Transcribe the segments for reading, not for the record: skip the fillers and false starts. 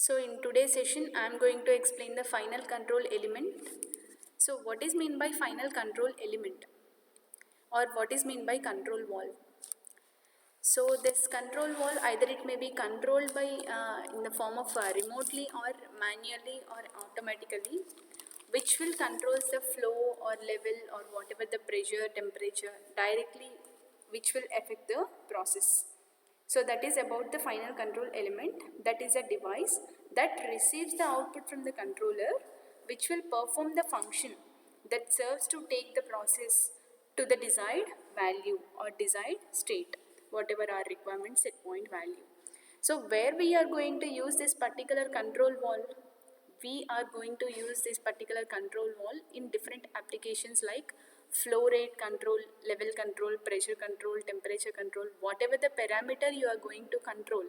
So in today's session, I am going to explain the final control element. So what is mean by final control element, or what is mean by control valve? So this control valve, either it may be controlled by in the form of remotely or manually or automatically, which will controls the flow or level or whatever the pressure, temperature directly, which will affect the process. So that is about the final control element. That is a device that receives the output from the controller, which will perform the function that serves to take the process to the desired value or desired state, whatever our requirement set point value. So where we are going to use this particular control valve, we are going to use this particular control valve in different applications like flow rate control, level control, pressure control, temperature control, whatever the parameter you are going to control,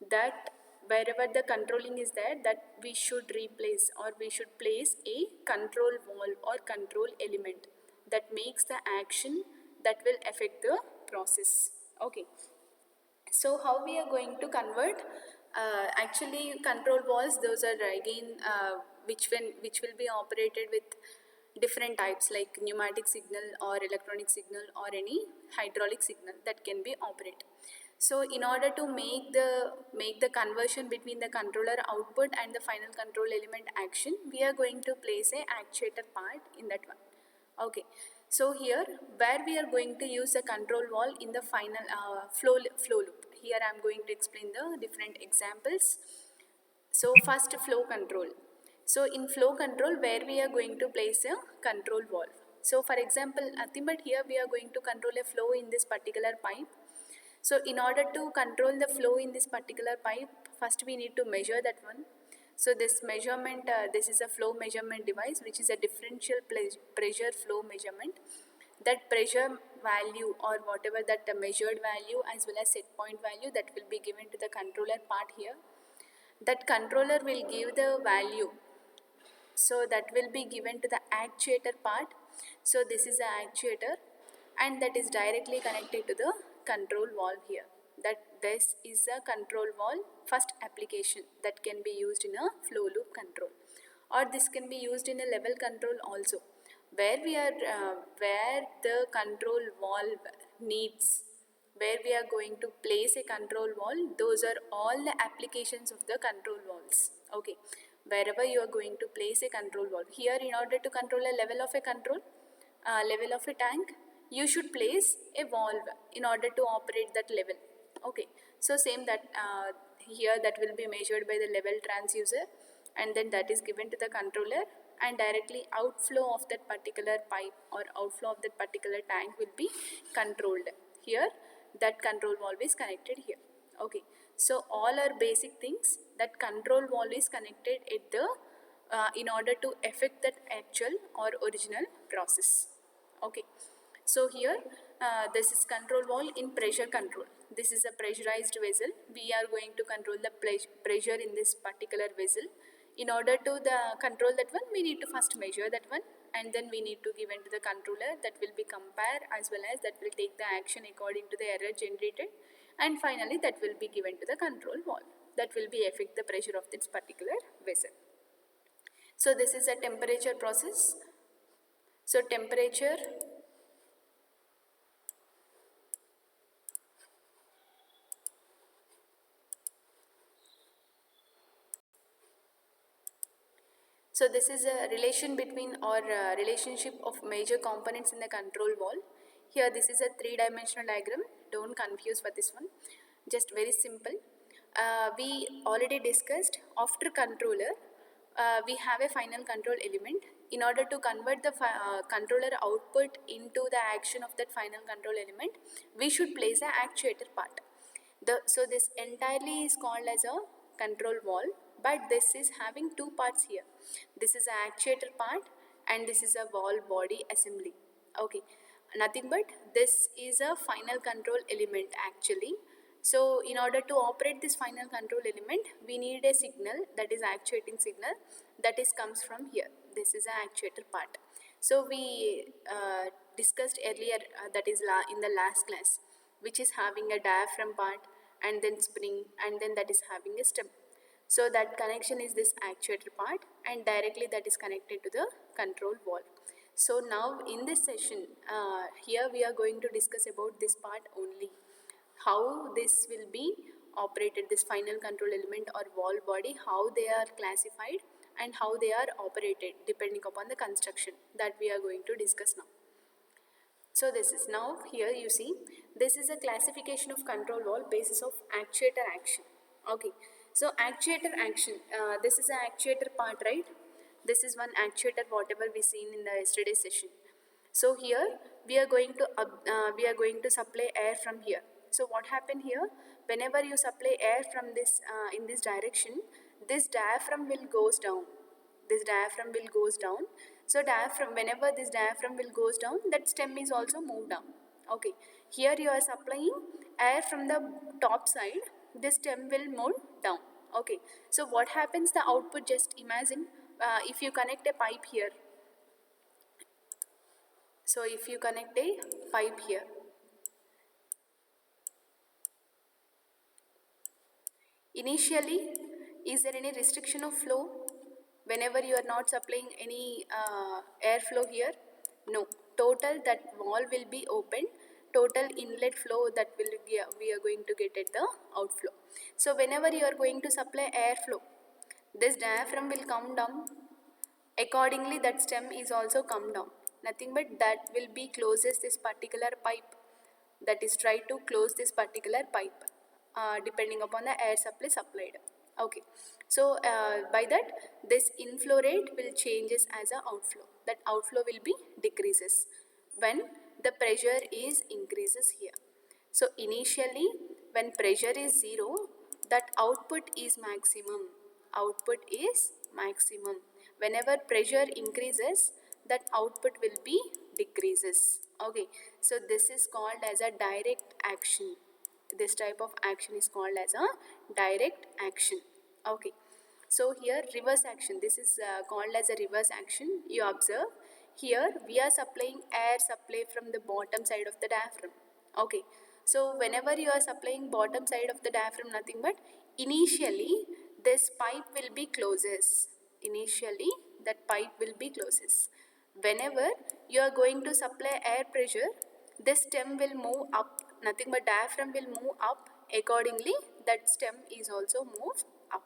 that wherever the controlling is there, that we should replace or we should place a control valve or control element that makes the action that will affect the process. Okay, so how we are going to convert? Actually, control valves, those are again which will be operated with different types like pneumatic signal or electronic signal or any hydraulic signal that can be operated. So in order to make the conversion between the controller output and the final control element action, we are going to place a actuator part in that one. Okay, so here where we are going to use a control valve in the final flow loop. Here I am going to explain the different examples. So first, flow control. So in flow control, where we are going to place a control valve. So for example, nothing but here we are going to control a flow in this particular pipe. So in order to control the flow in this particular pipe, first we need to measure that one. So this measurement, this is a flow measurement device, which is a differential pressure flow measurement. That pressure value or whatever that measured value as well as set point value, that will be given to the controller part here. That controller will give the value, so that will be given to the actuator part. So this is the actuator, and that is directly connected to the control valve here. That this is a control valve first application that can be used in a flow loop control, or this can be used in a level control also, where we are where the control valve needs, where we are going to place a control valve. Those are all the applications of the control valves. Okay, wherever you are going to place a control valve, here in order to control a level of a control, level of a tank, you should place a valve in order to operate that level. Okay, so same that here that will be measured by the level transducer, and then that is given to the controller, and directly outflow of that particular pipe or outflow of that particular tank will be controlled. Here that control valve is connected here. Okay, so all are basic things that control valve is connected at the in order to affect that actual or original process. Okay, so here this is control valve in pressure control. This is a pressurized vessel. We are going to control the pressure in this particular vessel. In order to control that one, we need to first measure that one, and then we need to give into the controller, that will be compare as well as that will take the action according to the error generated, and finally that will be given to the control valve, that will be affect the pressure of this particular vessel. So this is a temperature process. So temperature, so this is a relation between or relationship of major components in the control valve. Here this is a three-dimensional diagram. Don't confuse for this one. Just very simple. We already discussed after controller, we have a final control element. In order to convert the controller output into the action of that final control element, we should place a actuator part. So this entirely is called as a control valve, but this is having two parts here. This is an actuator part and this is a valve body assembly. Okay, nothing but this is a final control element actually. So in order to operate this final control element, we need a signal, that is actuating signal, that is comes from here. This is an actuator part. So we discussed earlier, that is in the last class, which is having a diaphragm part and then spring, and then that is having a stem. So that connection is this actuator part, and directly that is connected to the control valve. So now in this session, here we are going to discuss about this part only, how this will be operated, this final control element or valve body, how they are classified and how they are operated depending upon the construction, that we are going to discuss now. So this is now, here you see, this is a classification of control valve basis of actuator action. Okay, so actuator action, this is an actuator part, right? This is one actuator whatever we seen in the yesterday session. So here we are going to supply air from here. So what happened here? Whenever you supply air from this in this direction, this diaphragm will goes down. This diaphragm will goes down. So diaphragm, whenever this diaphragm will goes down, that stem is also moved down. Okay, here you are supplying air from the top side, this stem will move down. Okay, so what happens, the output, just imagine, if you connect a pipe here. So if you connect a pipe here, initially, is there any restriction of flow? Whenever you are not supplying any airflow here, no. Total that valve will be open. Total inlet flow that we are going to get at the outflow. So whenever you are going to supply airflow, this diaphragm will come down. Accordingly, that stem is also come down. Nothing but that will be closes this particular pipe. That is, try to close this particular pipe depending upon the air supply supplied. Okay, so by that, this inflow rate will changes as a outflow. That outflow will be decreases when the pressure is increases here. So initially, when pressure is 0, that output is maximum. Output is maximum. Whenever pressure increases, that output will be decreases. Okay, so this is called as a direct action. This type of action is called as a direct action. Okay, so here reverse action, this is called as a reverse action. You observe here we are supplying air supply from the bottom side of the diaphragm. Okay, so whenever you are supplying bottom side of the diaphragm, nothing but initially this pipe will be closes. Initially that pipe will be closes. Whenever you are going to supply air pressure, this stem will move up. Nothing but diaphragm will move up. Accordingly, that stem is also moved up.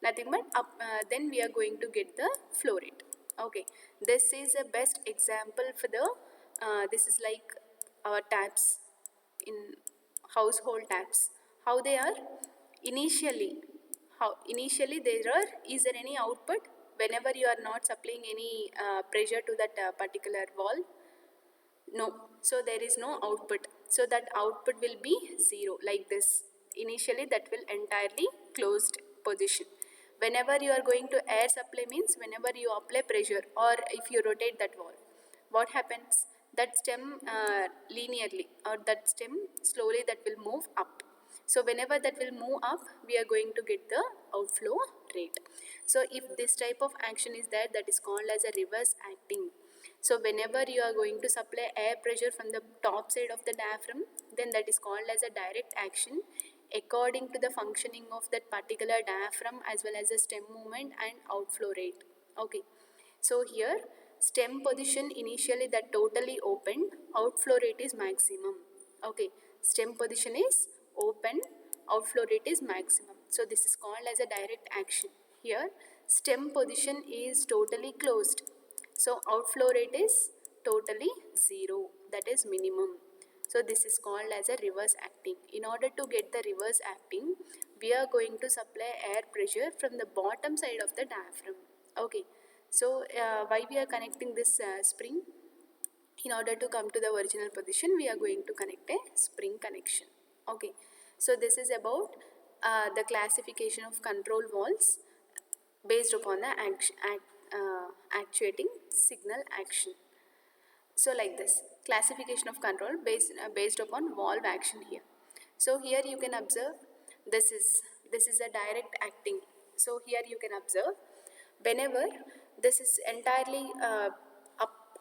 Nothing but up. Then we are going to get the flow rate. Okay, this is a best example for the. This is like our taps in household taps. How they are initially? How initially is there any output whenever you are not supplying any pressure to that particular valve? No, so there is no output. So that output will be 0 like this. Initially that will entirely closed position. Whenever you are going to air supply means whenever you apply pressure or if you rotate that valve, what happens? That stem linearly or that stem slowly that will move up. So whenever that will move up, we are going to get the outflow rate. So if this type of action is there, that is called as a reverse acting. So whenever you are going to supply air pressure from the top side of the diaphragm, then that is called as a direct action according to the functioning of that particular diaphragm as well as the stem movement and outflow rate. Okay, so here stem position initially that totally open, outflow rate is maximum. Okay, stem position is open, outflow rate is maximum. So this is called as a direct action. Here stem position is totally closed. So outflow rate is totally 0, that is minimum. So this is called as a reverse acting. In order to get the reverse acting, we are going to supply air pressure from the bottom side of the diaphragm. Okay, so why we are connecting this spring? In order to come to the original position, we are going to connect a spring connection. Okay, so this is about the classification of control valves based upon the actuating signal action. So like this, classification of control based upon valve action here. So here you can observe this is a direct acting. So here you can observe whenever this is entirely up,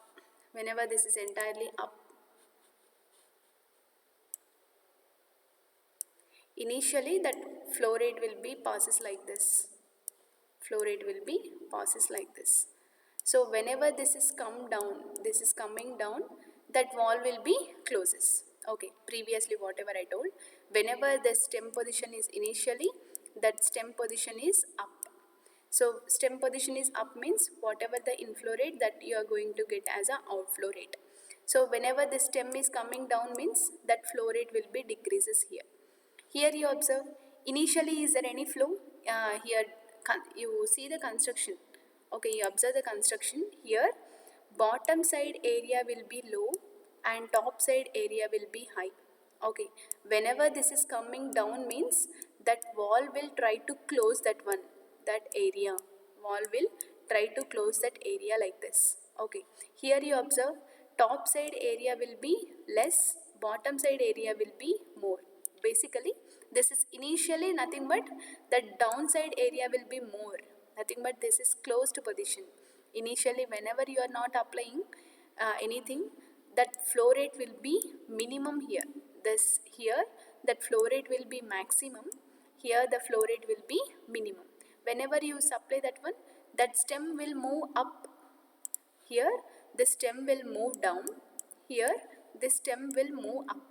whenever this is entirely up, initially that flow rate will be passes like this. flow rate will be passes like this. So whenever this is coming down, that valve will be closes. Okay, previously whatever I told, whenever the stem position is initially, that stem position is up. So stem position is up means whatever the inflow rate that you are going to get as a outflow rate. So whenever the stem is coming down means that flow rate will be decreases here. Here you observe, initially is there any flow? Here you see the construction. Okay, you observe the construction. Here bottom side area will be low and top side area will be high. Okay, whenever this is coming down means that wall will try to close that one, that area. Wall will try to close that area like this. Okay, here you observe top side area will be less, bottom side area will be more. Basically, this is initially nothing but the downside area will be more. Nothing but this is closed position. Initially, whenever you are not applying anything, that flow rate will be minimum here. This here, that flow rate will be maximum. Here, the flow rate will be minimum. Whenever you supply that one, that stem will move up. Here, the stem will move down. Here, the stem will move up.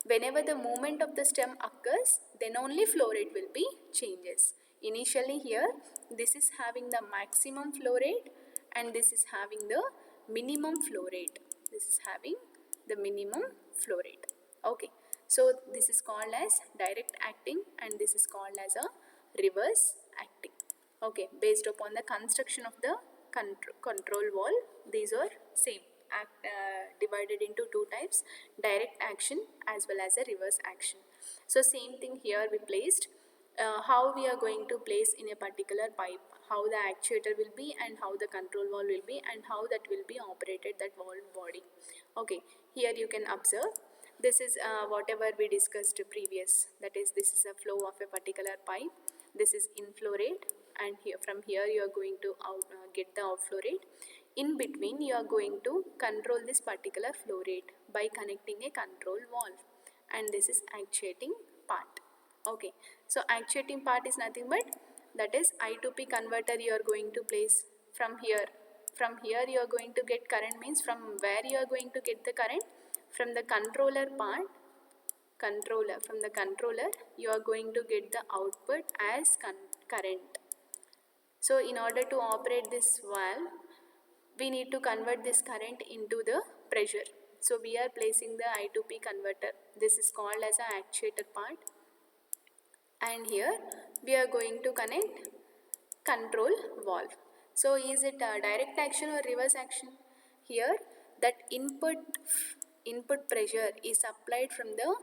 Whenever the movement of the stem occurs, then only flow rate will be changes. Initially here, this is having the maximum flow rate and this is having the minimum flow rate. This is having the minimum flow rate. Okay, so this is called as direct acting and this is called as a reverse acting. Okay, based upon the construction of the control valve, these are same. Divided into two types, direct action as well as a reverse action. So same thing here we placed, how we are going to place in a particular pipe, how the actuator will be and how the control valve will be and how that will be operated, that valve body. Okay, here you can observe, this is whatever we discussed previous, that is this is a flow of a particular pipe, this is inflow rate and here from here you are going to get the outflow rate. In between, you are going to control this particular flow rate by connecting a control valve, and this is actuating part. Okay, so actuating part is nothing but that is I to P converter you are going to place from here. From here you are going to get current means from where you are going to get the current? From the controller part. From the controller you are going to get the output as current. So in order to operate this valve, we need to convert this current into the pressure. So we are placing the I to P converter. This is called as an actuator part. And here we are going to connect control valve. So is it a direct action or reverse action? Here that input pressure is applied from the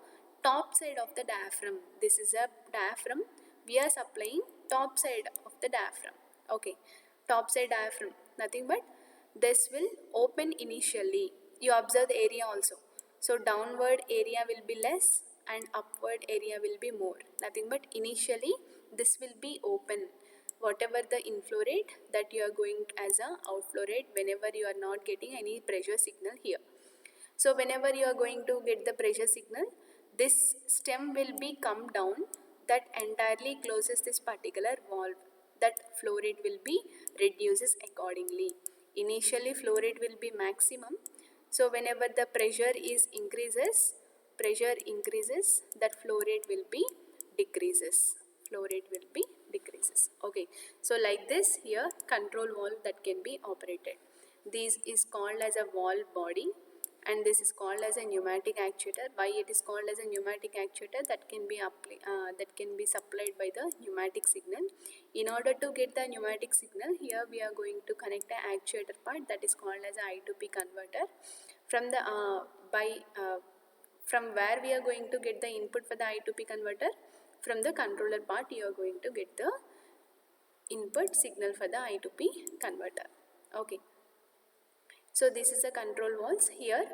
top side of the diaphragm. This is a diaphragm. We are supplying top side of the diaphragm. Okay, top side diaphragm, nothing but this will open initially. You observe the area also. So downward area will be less and upward area will be more. Nothing but initially this will be open. Whatever the inflow rate that you are going as a outflow rate whenever you are not getting any pressure signal here. So whenever you are going to get the pressure signal, this stem will be come down, that entirely closes this particular valve. That flow rate will be reduces accordingly. Initially flow rate will be maximum. So whenever the pressure increases, that flow rate will be decreases. Okay, so like this here control valve that can be operated. This is called as a valve body and this is called as a pneumatic actuator. Why it is called as a pneumatic actuator? That can be supplied by the pneumatic signal. In order to get the pneumatic signal, here we are going to connect the actuator part, that is called as a I to P converter. From the from where we are going to get the input for the I to P converter? From the controller part you are going to get the input signal for the I to P converter. Okay. So this is the control valves. Here,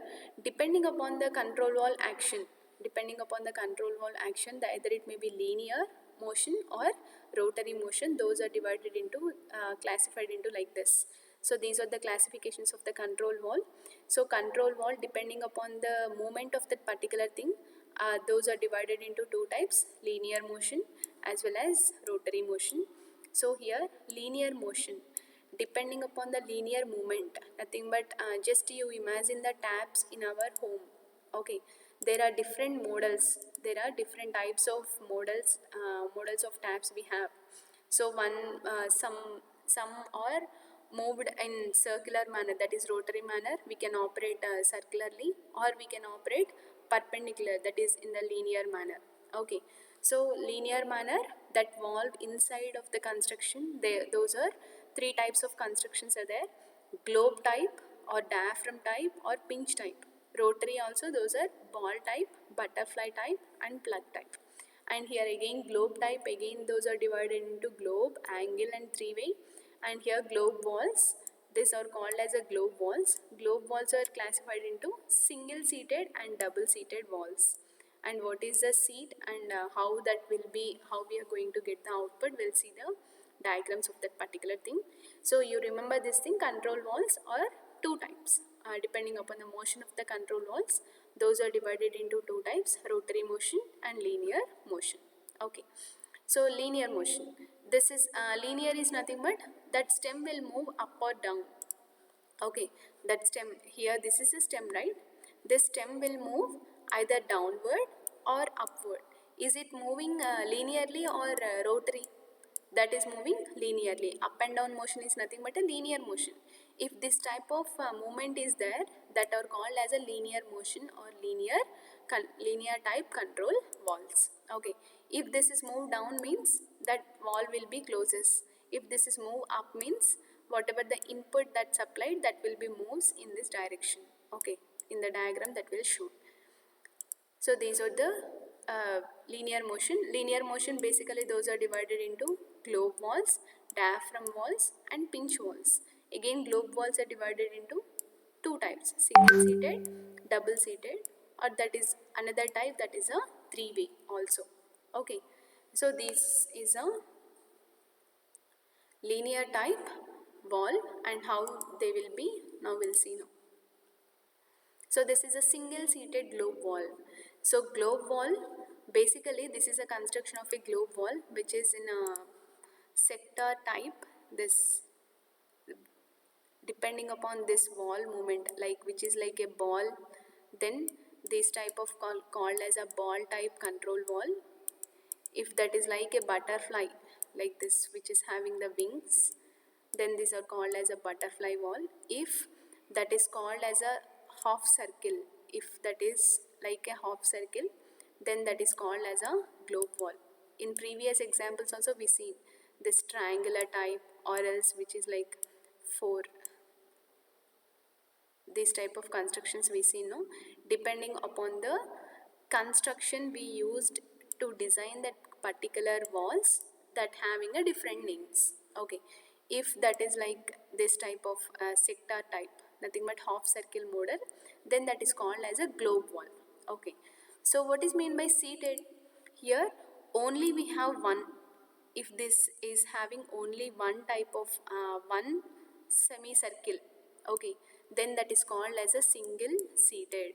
depending upon the control valve action, either it may be linear motion or rotary motion. Those are divided into, classified into like this. So these are the classifications of the control valve. So control valve, depending upon the movement of that particular thing, those are divided into two types: linear motion as well as rotary motion. So here linear motion, depending upon the linear movement, nothing but just you imagine the taps in our home. Okay, there are different models, there are different types of models of taps we have. So some are moved in circular manner, that is rotary manner, we can operate circularly, or we can operate perpendicular, that is in the linear manner. Okay, so linear manner, that valve inside of the construction, those are three types of constructions are there: globe type, or diaphragm type, or pinch type. Rotary also, those are ball type, butterfly type, and plug type. And here again globe type, again those are divided into globe, angle, and three-way. And here globe walls, these are called as a globe walls. Globe walls are classified into single seated and double seated walls. And what is the seat, and how that will be, how we are going to get the output, we'll see the diagrams of that particular thing. So you remember this thing, control walls are two types. Depending upon the motion of the control walls, those are divided into two types: rotary motion and linear motion. Okay, so linear motion, this is linear is nothing but that stem will move up or down. Okay, that stem, here this is a stem, right? This stem will move either downward or upward. Is it moving linearly or rotary? That is moving linearly. Up and down motion is nothing but a linear motion. If this type of movement is there, that are called as a linear motion or linear type control valves. Okay, if this is moved down means that valve will be closes. If this is moved up means whatever the input that's applied, that will be moves in this direction. Okay, in the diagram that will show. So these are the linear motion. Linear motion, basically those are divided into globe walls, diaphragm walls, and pinch walls. Again globe walls are divided into two types: single seated, double seated, or that is another type, that is a three-way also. Okay, so this is a linear type wall, and how they will be, now we'll see now. So this is a single seated globe wall. So globe wall, basically this is a construction of a globe wall which is in a sector type. This, depending upon this wall movement, like which is like a ball, then this type of called as a ball type control wall. If that is like a butterfly, like this, which is having the wings, then these are called as a butterfly wall. If that is called as a half circle, if that is like a half circle, then that is called as a globe wall. In previous examples also we seen this triangular type, or else which is like four, these type of constructions we see, no, depending upon the construction we used to design that particular walls, that having a different names. Okay, if that is like this type of sector type, nothing but half circle model, then that is called as a globe wall. Okay, so what is mean by seated? Here only we have one. If this is having only one type of one semicircle, okay, then that is called as a single seated.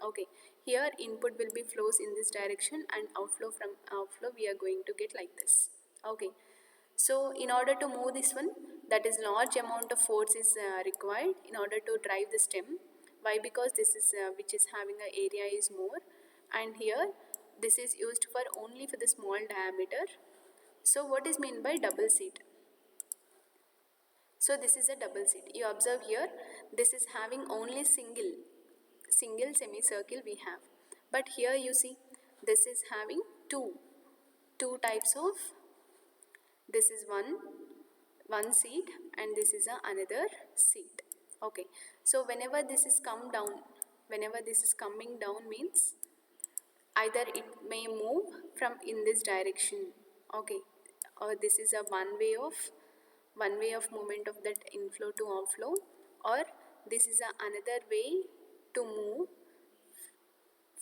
Okay, here input will be flows in this direction, and outflow we are going to get like this. Okay, so in order to move this one, that is large amount of force is required in order to drive the stem. Why? Because this is which is having a area is more, and here this is used for only for the small diameter. So what is meant by double seat? So this is a double seat. You observe here, this is having only single semicircle we have, but here you see this is having two types of, this is one seat, and this is another seat. Okay, so whenever this is coming down means either it may move from in this direction. Okay, or this is a one way of movement of that inflow to outflow, or this is another way to move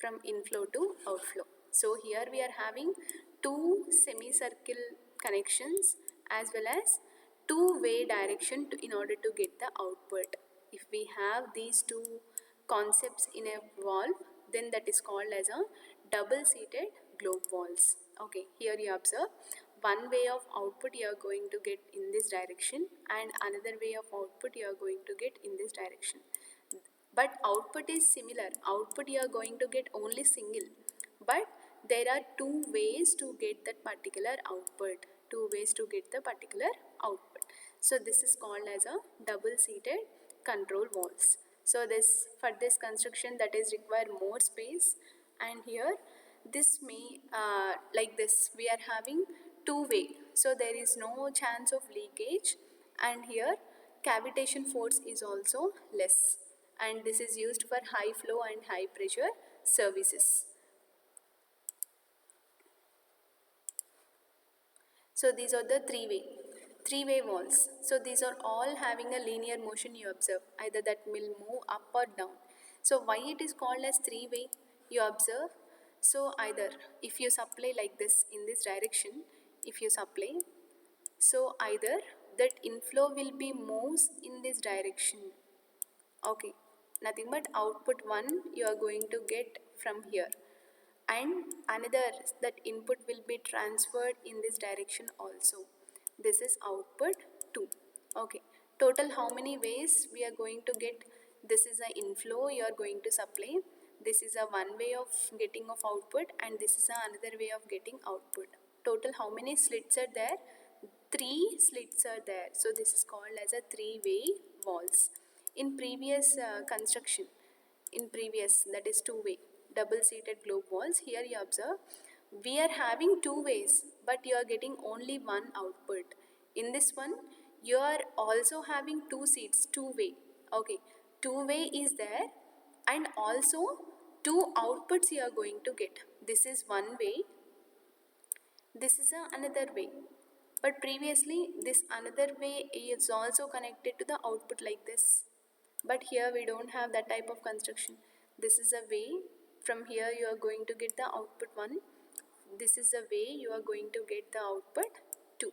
from inflow to outflow. So here we are having two semicircle connections as well as two-way direction in order to get the output. If we have these two concepts in a valve, then that is called as a double seated globe valves. Okay, here you observe one way of output you are going to get in this direction and another way of output you are going to get in this direction. But output is similar. Output you are going to get only single. But there are two ways to get that particular output. Two ways to get the particular output. So this is called as a double-seated control valves. So this for this construction that is require more space, and here this may like this we are having two-way, so there is no chance of leakage, and here cavitation force is also less, and this is used for high flow and high pressure services. So these are the three-way walls. So these are all having a linear motion you observe, either that will move up or down. So why it is called as three-way? You observe. So either if you supply like this in this direction, if you supply, so either that inflow will be moves in this direction. Okay, nothing but output 1 you are going to get from here, and another that input will be transferred in this direction also. This is output 2. Okay, total how many ways we are going to get? This is a inflow you are going to supply, this is a one way of getting of output, and this is another way of getting output. Total how many slits are there? 3 slits are there, so this is called as a three-way valves. In previous construction, in previous, that is two-way double-seated globe valves, here you observe we are having two ways, but you are getting only one output. In this one you are also having two seats, two-way. Okay, two-way is there, and also two outputs you are going to get. This is one way, this is another way, but previously this another way is also connected to the output like this, but here we don't have that type of construction. This is a way, from here you are going to get the output 1, this is a way you are going to get the output 2.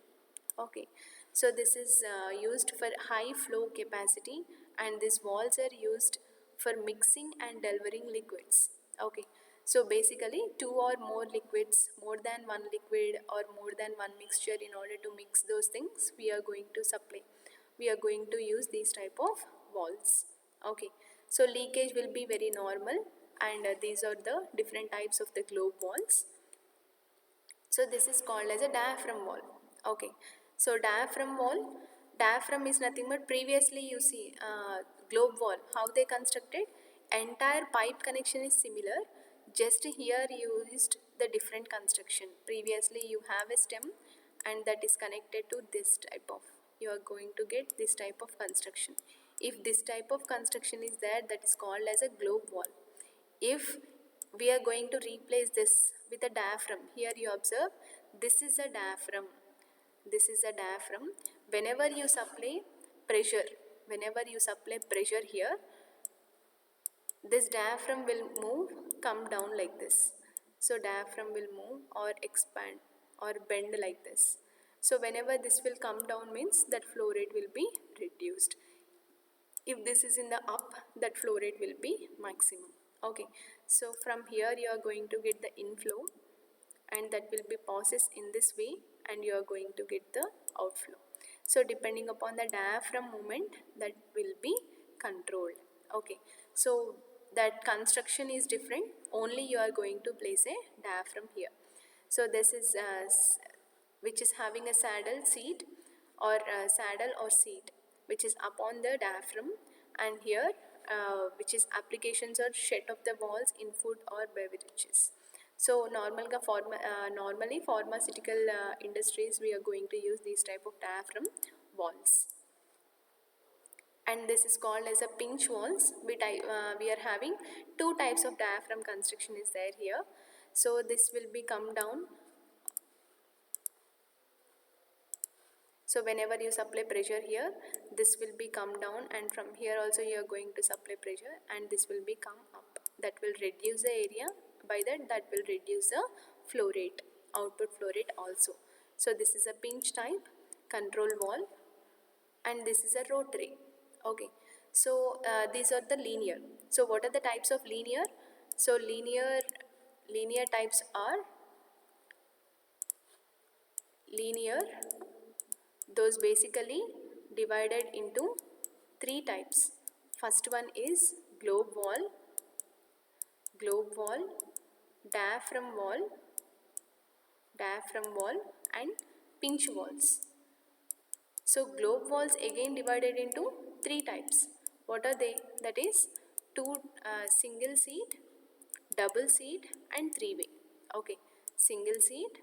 Okay, so this is used for high flow capacity, and these valves are used for mixing and delivering liquids. Okay, so basically two or more liquids, more than one liquid or more than one mixture, in order to mix those things we are going to supply, we are going to use these type of valves. Okay, so leakage will be very normal, and these are the different types of the globe valves. So this is called as a diaphragm valve. Okay, so diaphragm is nothing but, previously you see globe valve, how they constructed, entire pipe connection is similar, just here you used the different construction. Previously you have a stem and that is connected to this type of, you are going to get this type of construction. If this type of construction is there, that is called as a globe valve. If we are going to replace this with a diaphragm, here you observe this is a diaphragm, this is a diaphragm. Whenever you supply pressure, whenever you supply pressure here, this diaphragm will move, come down like this. So diaphragm will move or expand or bend like this. So whenever this will come down means that flow rate will be reduced. If this is in the up, that flow rate will be maximum. Okay, so from here you are going to get the inflow, and that will be processed in this way, and you are going to get the outflow. So depending upon the diaphragm movement, that will be controlled. Okay, so that construction is different, only you are going to place a diaphragm here. So this is which is having a saddle seat or saddle or seat which is upon the diaphragm, and here which is applications or shed of the walls in food or beverages. So normally pharmaceutical industries we are going to use these type of diaphragm walls, and this is called as a pinch walls. We are having two types of diaphragm construction is there here. So this will be come down. So whenever you supply pressure here, this will be come down, and from here also you are going to supply pressure, and this will be come up. That will reduce the area, by that will reduce the flow rate, output flow rate also. So this is a pinch type control valve, and this is a rotary. Okay, so these are the linear. So what are the types of linear? So linear types are linear, those basically divided into three types. First one is globe wall, diaphragm wall and pinch walls. So globe walls again divided into three types. What are they? That is two single seat, double seat and three way. Okay, single seat,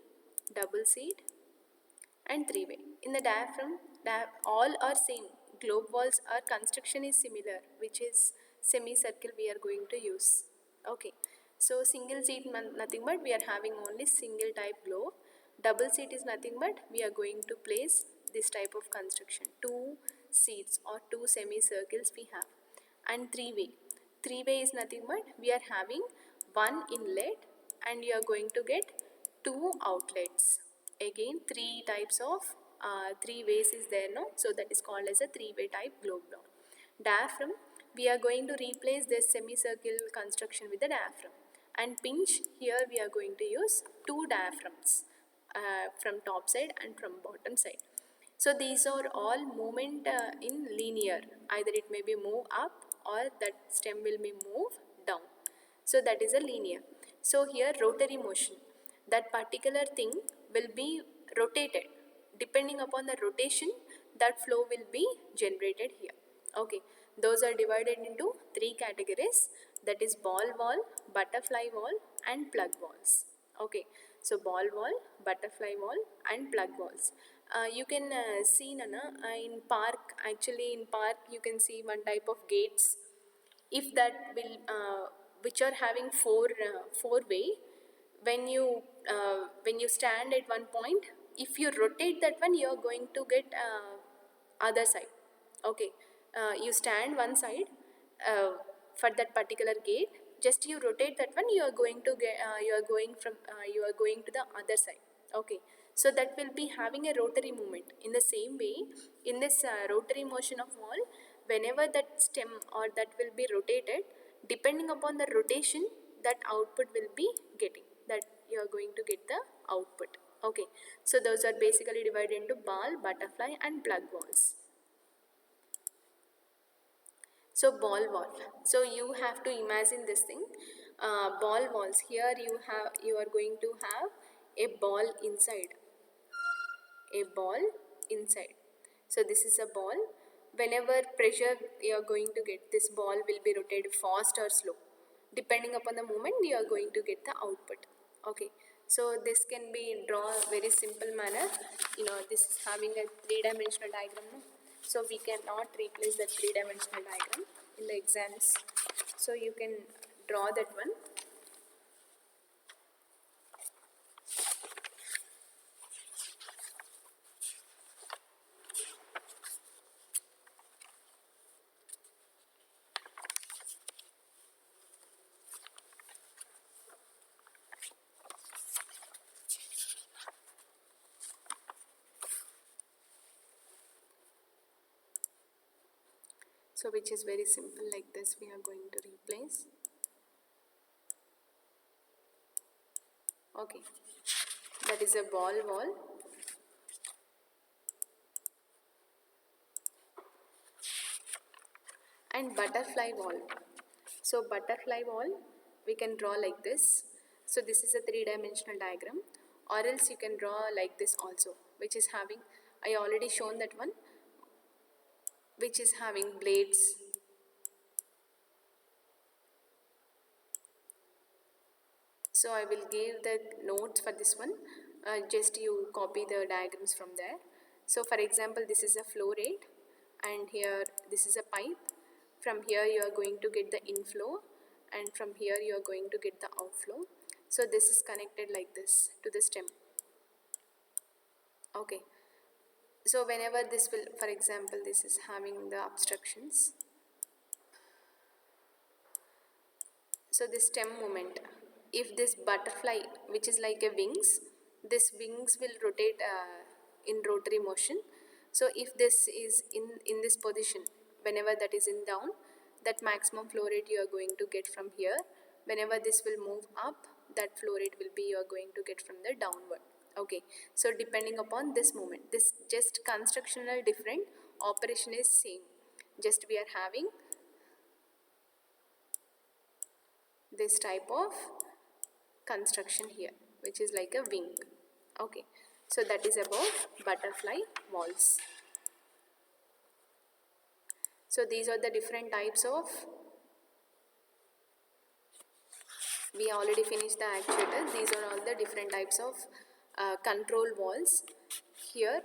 double seat and three way. In the diaphragm, all are same. Globe walls, our construction is similar, which is semicircle we are going to use. Okay, so single seat nothing but we are having only single type globe. Double seat is nothing but we are going to place this type of construction. Two seats or two semicircles we have. And three way. Three way is nothing but we are having one inlet and you are going to get two outlets. Again, three types of three ways is there, no? So that is called as a three-way type globe wall. Diaphragm, we are going to replace this semicircle construction with the diaphragm. And pinch, here we are going to use two diaphragms from top side and from bottom side. So these are all movement in linear. Either it may be move up or that stem will be move down. So that is a linear. So here rotary motion. That particular thing will be rotated. Depending upon the rotation, that flow will be generated here. Okay, those are divided into three categories, that is ball wall, butterfly wall and plug walls. Okay, so ball wall, butterfly wall and plug walls. You can see Nana in park, actually in park you can see one type of gates. If that will which are having four way, when you stand at one point, if you rotate that one, you are going to get other side. Okay, you stand one side uh, for that particular gate, just you rotate that one, you are going to get you are going to the other side. Okay, so that will be having a rotary movement. In the same way, in this rotary motion of wall, whenever that stem or that will be rotated, depending upon the rotation, that output will be getting, that you are going to get the output. Okay, so those are basically divided into ball, butterfly and plug walls. So ball wall, so you have to imagine this thing, ball walls. Here you are going to have a ball inside, a ball inside. So this is a ball. Whenever pressure you are going to get, this ball will be rotated fast or slow. Depending upon the movement, you are going to get the output. Okay, so this can be drawn very simple manner. You know, this is having a three-dimensional diagram, no? So we cannot replace the three-dimensional diagram in the exams. So you can draw that one. So which is very simple, like this we are going to replace. Okay, that is a ball wall. And butterfly wall. So butterfly wall we can draw like this. So this is a three-dimensional diagram, or else you can draw like this also, which is having, I already shown that one, which is having blades. So I will give the notes for this one, just you copy the diagrams from there. So for example, this is a flow rate and here this is a pipe. From here you are going to get the inflow and from here you are going to get the outflow. So this is connected like this to the stem. Okay, so whenever this will, for example, this is having the obstructions. So this stem moment, if this butterfly, which is like a wings, this wings will rotate in rotary motion. So if this is in this position, whenever that is in down, that maximum flow rate you are going to get from here. Whenever this will move up, that flow rate will be you are going to get from the downward. Okay, so depending upon this moment, this just constructional different, operation is same. Just we are having this type of construction here, which is like a wing. Okay, so that is about butterfly walls. So these are the different types of, we already finished the actuator. These are all the different types of control walls. Here